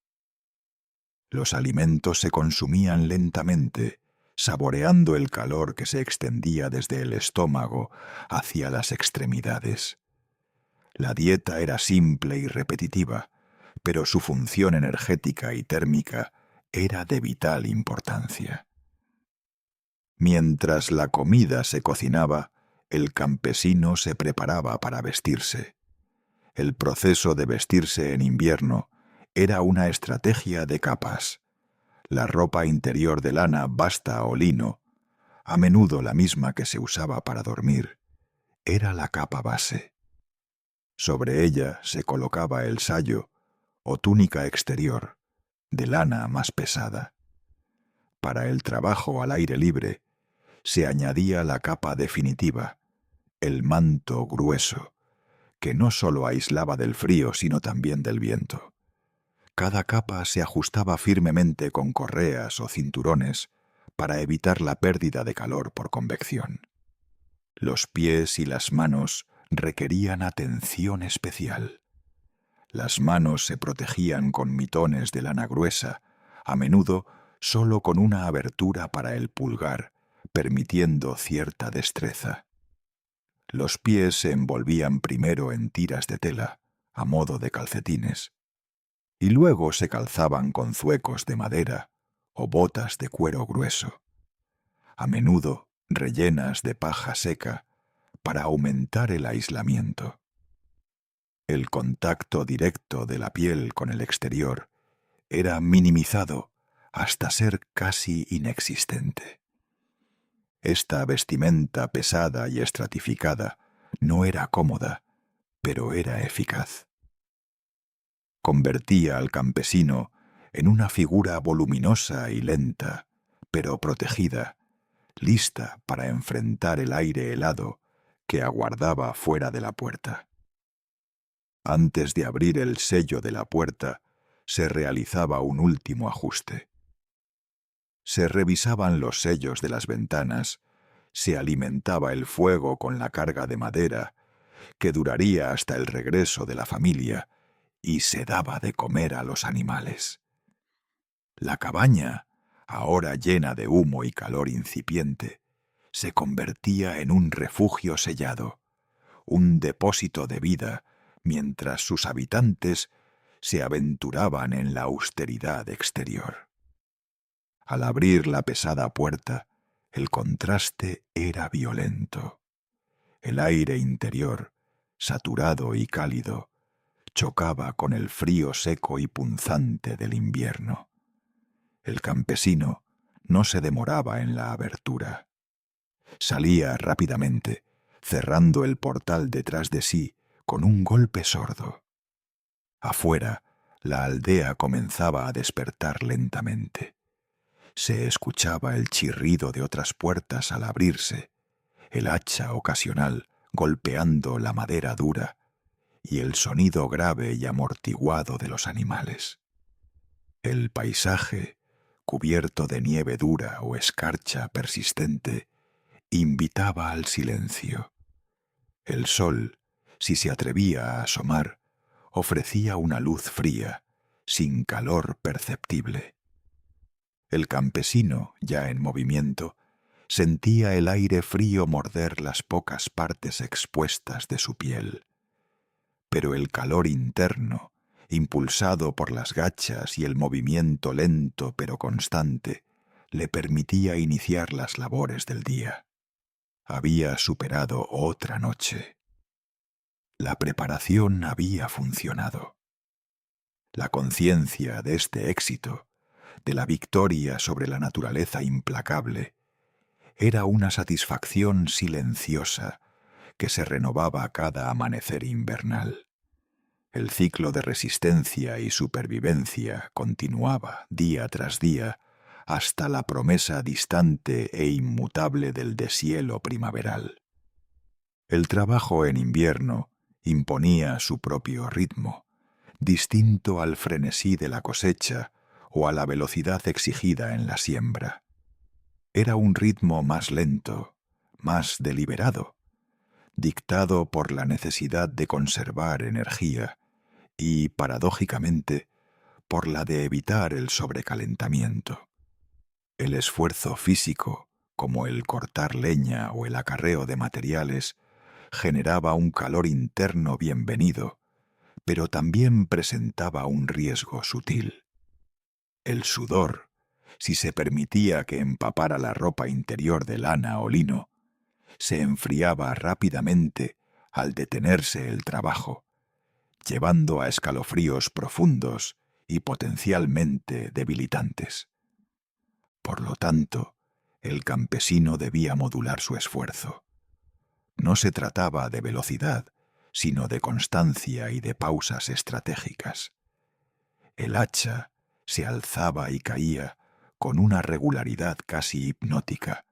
Los alimentos se consumían lentamente, saboreando el calor que se extendía desde el estómago hacia las extremidades. La dieta era simple y repetitiva, pero su función energética y térmica era de vital importancia. Mientras la comida se cocinaba, el campesino se preparaba para vestirse. El proceso de vestirse en invierno era una estrategia de capas. La ropa interior de lana basta o lino, a menudo la misma que se usaba para dormir, era la capa base. Sobre ella se colocaba el sayo o túnica exterior, de lana más pesada. Para el trabajo al aire libre, se añadía la capa definitiva, el manto grueso, que no solo aislaba del frío, sino también del viento. Cada capa se ajustaba firmemente con correas o cinturones para evitar la pérdida de calor por convección. Los pies y las manos requerían atención especial. Las manos se protegían con mitones de lana gruesa, a menudo solo con una abertura para el pulgar, permitiendo cierta destreza. Los pies se envolvían primero en tiras de tela, a modo de calcetines, y luego se calzaban con zuecos de madera o botas de cuero grueso, a menudo rellenas de paja seca para aumentar el aislamiento. El contacto directo de la piel con el exterior era minimizado hasta ser casi inexistente. Esta vestimenta pesada y estratificada no era cómoda, pero era eficaz. convertía al campesino en una figura voluminosa y lenta, pero protegida, lista para enfrentar el aire helado que aguardaba fuera de la puerta. Antes de abrir el sello de la puerta, se realizaba un último ajuste. Se revisaban los sellos de las ventanas, se alimentaba el fuego con la carga de madera, que duraría hasta el regreso de la familia, y se daba de comer a los animales. La cabaña, ahora llena de humo y calor incipiente, se convertía en un refugio sellado, un depósito de vida, mientras sus habitantes se aventuraban en la austeridad exterior. Al abrir la pesada puerta, el contraste era violento. El aire interior, saturado y cálido, chocaba con el frío seco y punzante del invierno. El campesino no se demoraba en la abertura. Salía rápidamente, cerrando el portal detrás de sí con un golpe sordo. Afuera, la aldea comenzaba a despertar lentamente. Se escuchaba el chirrido de otras puertas al abrirse, el hacha ocasional golpeando la madera dura y el sonido grave y amortiguado de los animales. El paisaje, cubierto de nieve dura o escarcha persistente, invitaba al silencio. El sol, si se atrevía a asomar, ofrecía una luz fría, sin calor perceptible. El campesino, ya en movimiento, sentía el aire frío morder las pocas partes expuestas de su piel. Pero el calor interno, impulsado por las gachas y el movimiento lento pero constante, le permitía iniciar las labores del día. Había superado otra noche. La preparación había funcionado. La conciencia de este éxito, de la victoria sobre la naturaleza implacable, era una satisfacción silenciosa que se renovaba cada amanecer invernal. El ciclo de resistencia y supervivencia continuaba día tras día hasta la promesa distante e inmutable del deshielo primaveral. El trabajo en invierno imponía su propio ritmo, distinto al frenesí de la cosecha o a la velocidad exigida en la siembra. Era un ritmo más lento, más deliberado, dictado por la necesidad de conservar energía y, paradójicamente, por la de evitar el sobrecalentamiento. El esfuerzo físico, como el cortar leña o el acarreo de materiales, generaba un calor interno bienvenido, pero también presentaba un riesgo sutil. El sudor, si se permitía que empapara la ropa interior de lana o lino, se enfriaba rápidamente al detenerse el trabajo, llevando a escalofríos profundos y potencialmente debilitantes. Por lo tanto, el campesino debía modular su esfuerzo. No se trataba de velocidad, sino de constancia y de pausas estratégicas. El hacha se alzaba y caía con una regularidad casi hipnótica,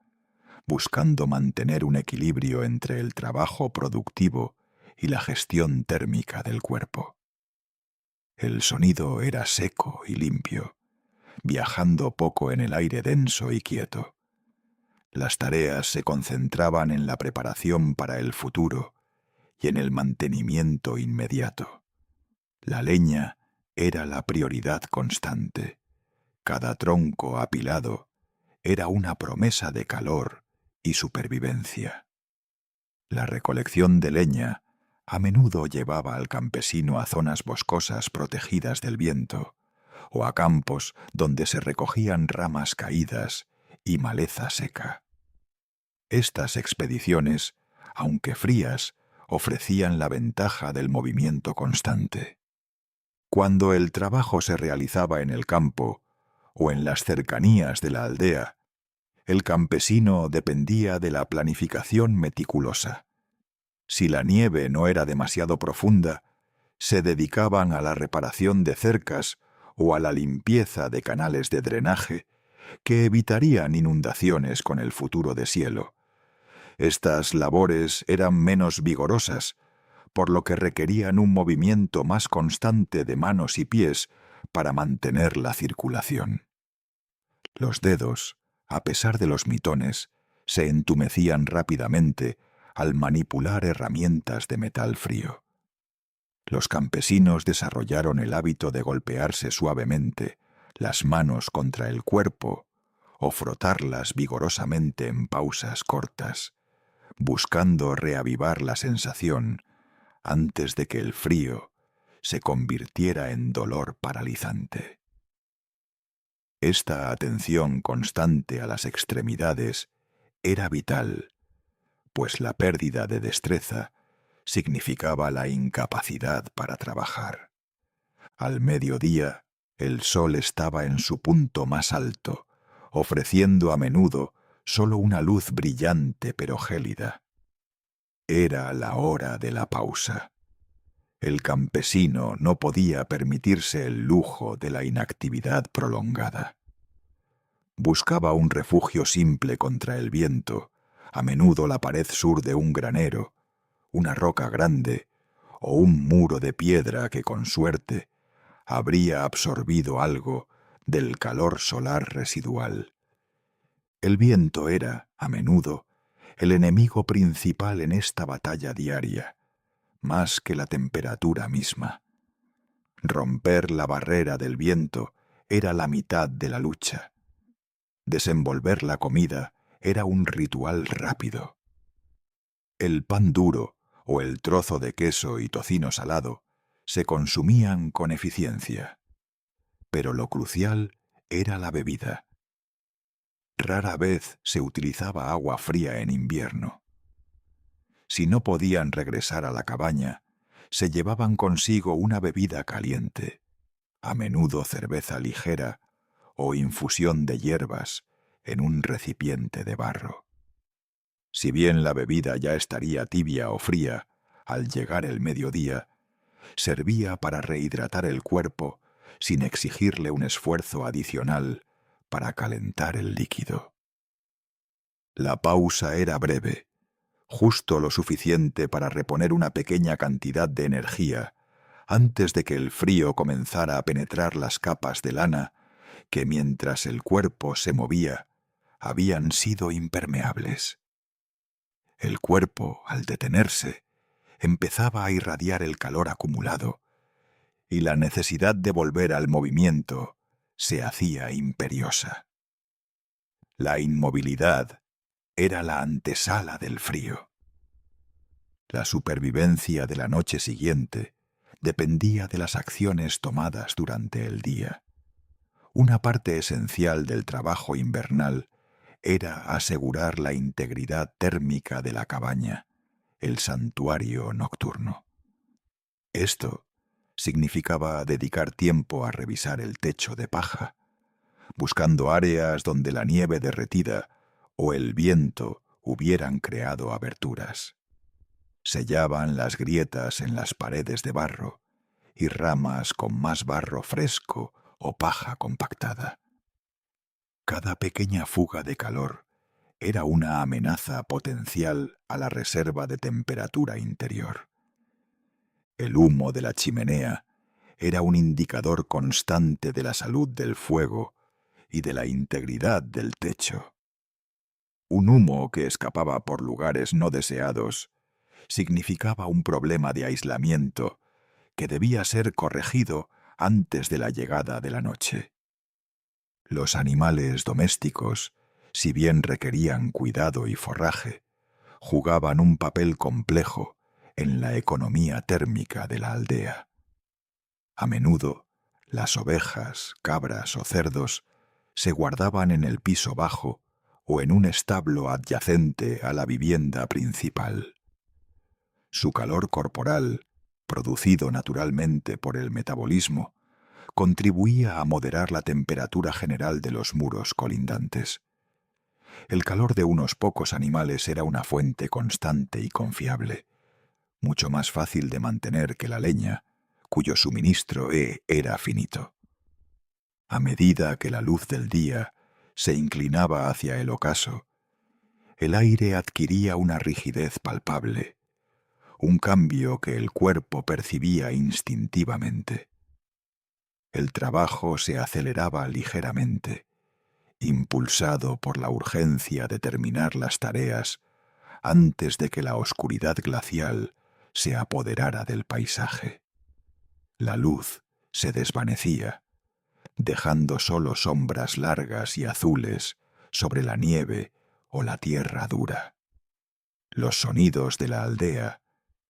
buscando mantener un equilibrio entre el trabajo productivo y la gestión térmica del cuerpo. El sonido era seco y limpio, viajando poco en el aire denso y quieto. Las tareas se concentraban en la preparación para el futuro y en el mantenimiento inmediato. La leña era la prioridad constante. Cada tronco apilado era una promesa de calor y supervivencia. La recolección de leña a menudo llevaba al campesino a zonas boscosas protegidas del viento, o a campos donde se recogían ramas caídas y maleza seca. Estas expediciones, aunque frías, ofrecían la ventaja del movimiento constante. Cuando el trabajo se realizaba en el campo o en las cercanías de la aldea, el campesino dependía de la planificación meticulosa. Si la nieve no era demasiado profunda, se dedicaban a la reparación de cercas o a la limpieza de canales de drenaje que evitarían inundaciones con el futuro deshielo. Estas labores eran menos vigorosas, por lo que requerían un movimiento más constante de manos y pies para mantener la circulación. Los dedos, a pesar de los mitones, se entumecían rápidamente al manipular herramientas de metal frío. Los campesinos desarrollaron el hábito de golpearse suavemente las manos contra el cuerpo o frotarlas vigorosamente en pausas cortas, buscando reavivar la sensación antes de que el frío se convirtiera en dolor paralizante. Esta atención constante a las extremidades era vital, pues la pérdida de destreza significaba la incapacidad para trabajar. Al mediodía, el sol estaba en su punto más alto, ofreciendo a menudo solo una luz brillante pero gélida. Era la hora de la pausa. El campesino no podía permitirse el lujo de la inactividad prolongada. Buscaba un refugio simple contra el viento, a menudo la pared sur de un granero, una roca grande o un muro de piedra que, con suerte, habría absorbido algo del calor solar residual. El viento era, a menudo, el enemigo principal en esta batalla diaria, más que la temperatura misma. Romper la barrera del viento era la mitad de la lucha. Desenvolver la comida era un ritual rápido. El pan duro o el trozo de queso y tocino salado se consumían con eficiencia. Pero lo crucial era la bebida. Rara vez se utilizaba agua fría en invierno. Si no podían regresar a la cabaña, se llevaban consigo una bebida caliente, a menudo cerveza ligera o infusión de hierbas en un recipiente de barro. Si bien la bebida ya estaría tibia o fría al llegar el mediodía, servía para rehidratar el cuerpo sin exigirle un esfuerzo adicional para calentar el líquido. La pausa era breve, justo lo suficiente para reponer una pequeña cantidad de energía antes de que el frío comenzara a penetrar las capas de lana que, mientras el cuerpo se movía, habían sido impermeables. El cuerpo, al detenerse, empezaba a irradiar el calor acumulado, y la necesidad de volver al movimiento se hacía imperiosa. La inmovilidad era la antesala del frío. La supervivencia de la noche siguiente dependía de las acciones tomadas durante el día. Una parte esencial del trabajo invernal era asegurar la integridad térmica de la cabaña, el santuario nocturno. Esto significaba dedicar tiempo a revisar el techo de paja, buscando áreas donde la nieve derretida o el viento hubieran creado aberturas. Sellaban las grietas en las paredes de barro y ramas con más barro fresco o paja compactada. Cada pequeña fuga de calor era una amenaza potencial a la reserva de temperatura interior. El humo de la chimenea era un indicador constante de la salud del fuego y de la integridad del techo. Un humo que escapaba por lugares no deseados significaba un problema de aislamiento que debía ser corregido antes de la llegada de la noche. Los animales domésticos, si bien requerían cuidado y forraje, jugaban un papel complejo en la economía térmica de la aldea. A menudo, las ovejas, cabras o cerdos se guardaban en el piso bajo o en un establo adyacente a la vivienda principal. Su calor corporal, producido naturalmente por el metabolismo, contribuía a moderar la temperatura general de los muros colindantes. El calor de unos pocos animales era una fuente constante y confiable, mucho más fácil de mantener que la leña, cuyo suministro era finito. A medida que la luz del día se inclinaba hacia el ocaso, el aire adquiría una rigidez palpable, un cambio que el cuerpo percibía instintivamente. El trabajo se aceleraba ligeramente, impulsado por la urgencia de terminar las tareas antes de que la oscuridad glacial se apoderara del paisaje. La luz se desvanecía, dejando solo sombras largas y azules sobre la nieve o la tierra dura. Los sonidos de la aldea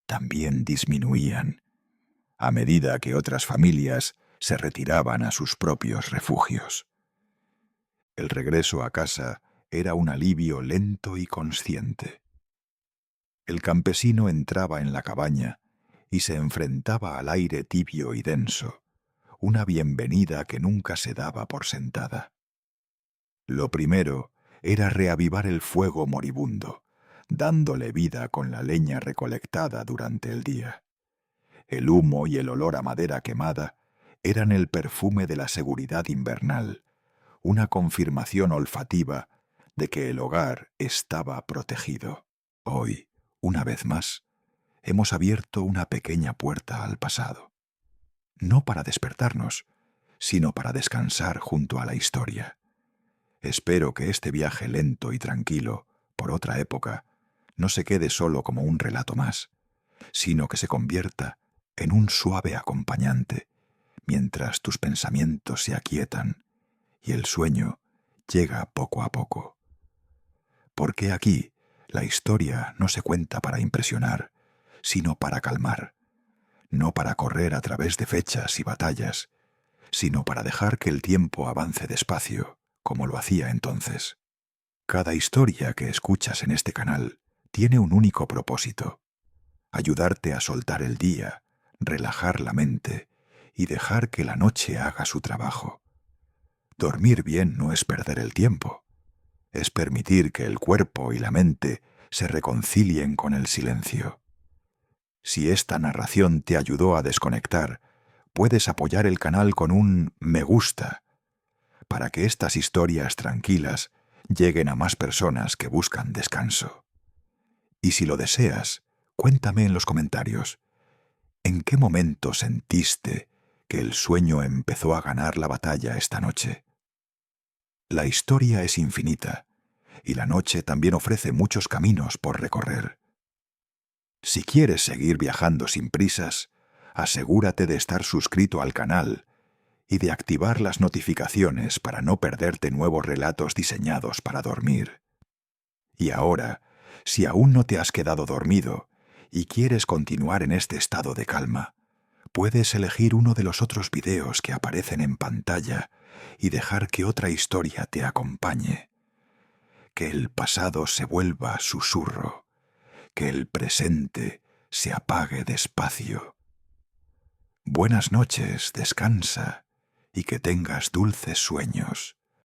también disminuían, a medida que otras familias se retiraban a sus propios refugios. El regreso a casa era un alivio lento y consciente. El campesino entraba en la cabaña y se enfrentaba al aire tibio y denso, una bienvenida que nunca se daba por sentada. Lo primero era reavivar el fuego moribundo, dándole vida con la leña recolectada durante el día. El humo y el olor a madera quemada eran el perfume de la seguridad invernal, una confirmación olfativa de que el hogar estaba protegido. Hoy, una vez más, hemos abierto una pequeña puerta al pasado. No para despertarnos, sino para descansar junto a la historia. Espero que este viaje lento y tranquilo, por otra época, no se quede solo como un relato más, sino que se convierta en un suave acompañante, mientras tus pensamientos se aquietan y el sueño llega poco a poco. Porque aquí la historia no se cuenta para impresionar, sino para calmar, no para correr a través de fechas y batallas, sino para dejar que el tiempo avance despacio, como lo hacía entonces. Cada historia que escuchas en este canal tiene un único propósito: ayudarte a soltar el día, relajar la mente y dejar que la noche haga su trabajo. Dormir bien no es perder el tiempo, es permitir que el cuerpo y la mente se reconcilien con el silencio. Si esta narración te ayudó a desconectar, puedes apoyar el canal con un me gusta, para que estas historias tranquilas lleguen a más personas que buscan descanso. Y si lo deseas, cuéntame en los comentarios, ¿en qué momento sentiste que el sueño empezó a ganar la batalla esta noche? La historia es infinita, y la noche también ofrece muchos caminos por recorrer. Si quieres seguir viajando sin prisas, asegúrate de estar suscrito al canal y de activar las notificaciones para no perderte nuevos relatos diseñados para dormir. Y ahora, si aún no te has quedado dormido y quieres continuar en este estado de calma, puedes elegir uno de los otros videos que aparecen en pantalla y dejar que otra historia te acompañe. Que el pasado se vuelva susurro, que el presente se apague despacio. Buenas noches, descansa y que tengas dulces sueños.